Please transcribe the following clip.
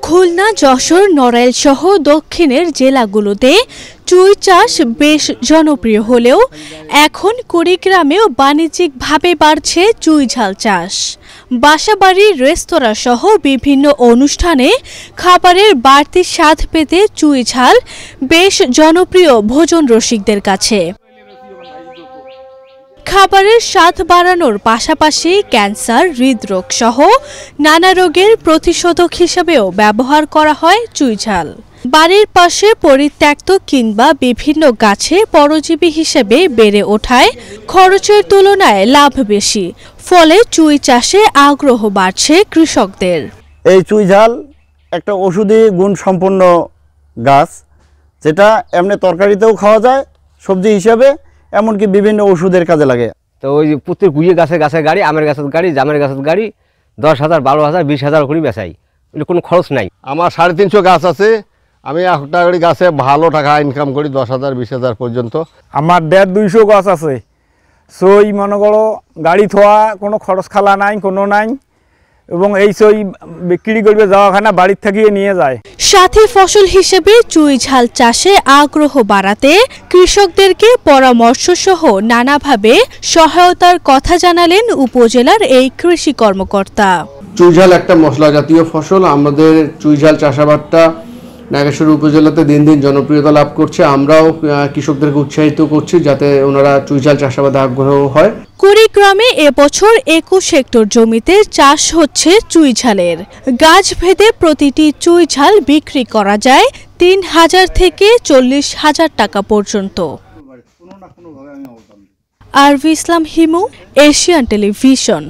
খুলনা, যশোর, নড়াইল সহ দক্ষিণের জেলাগুলোতে চুই চাষ বেশ জনপ্রিয় হলেও এখন কুড়িগ্রামেও বাণিজ্যিকভাবে বাড়ছে চুই ঝাল চাষ। বাসাবাড়ি, রেস্তোরাঁ সহ বিভিন্ন অনুষ্ঠানে খাবারের বাড়তি স্বাদ পেতে চুই ঝাল বেশ জনপ্রিয় ভোজন রসিকদের কাছে। খাবারের স্বাদ বাড়ানোর পাশাপাশি ক্যান্সার, হৃদরোগ সহ নানা রোগের প্রতিষেধক হিসেবেও ব্যবহার করা হয় চুই ঝাল। বাড়ির পাশে পরিত্যক্ত কিংবা বিভিন্ন গাছে পরজীবী হিসেবে বেড়ে ওঠায় খরচের তুলনায় লাভ বেশি, ফলে চুই চাষে আগ্রহ বাড়ছে কৃষকদের। এই চুই ঝাল একটা ওষুধি গুণ সম্পন্ন গাছ, যেটা এমনি তরকারিতেও খাওয়া যায়, সবজি হিসাবে, এমনকি বিভিন্ন ওষুধের কাজে লাগে। তো ওই প্রত্যেক গুইয়ে গাছের গাড়ি, আমের গাছের গাড়ি, জামের গাছের গাড়ি 10,000, 12,000, 20,000 করে বেচাই, কোনো খরচ নাই। আমার 350 গাছ আছে, আমি একটা গাছে ভালো টাকা ইনকাম করি, 10,000, 20,000 পর্যন্ত। আমার 150-200 গাছ আছে। সই মনে করো গাড়ি থোয়া কোনো খরচ খালা নাই, কোনো নাই, এবং এই সই বিক্রি করবে যাওয়াখানা বাড়ির থাকিয়ে নিয়ে যায়। সাথী ফসল হিসেবে চুই ঝাল চাষে আগ্রহ বাড়াতে কৃষকদেরকে পরামর্শ সহ নানাভাবে সহায়তার কথা জানালেন উপজেলার এই কৃষি কর্মকর্তা। চুই ঝাল একটা মশলা জাতীয় ফসল। আমাদের চুই ঝাল চাষাবাদটা নাগেশ্বর উপজেলাতে দিন দিন জনপ্রিয়তা লাভ করছে। আমরাও কৃষকদেরকে উৎসাহিত করছি যাতে ওনারা চুই ঝাল চাষাবাদে আগ্রহ হয়। কুড়িগ্রামে এবছর 21 হেক্টর জমিতে চাষ হচ্ছে চুই ঝালের। গাছ ভেদে প্রতিটি চুই ঝাল বিক্রি করা যায় 3,000 থেকে 40,000 টাকা পর্যন্ত। আরভি ইসলাম হিমু, এশিয়ান টেলিভিশন।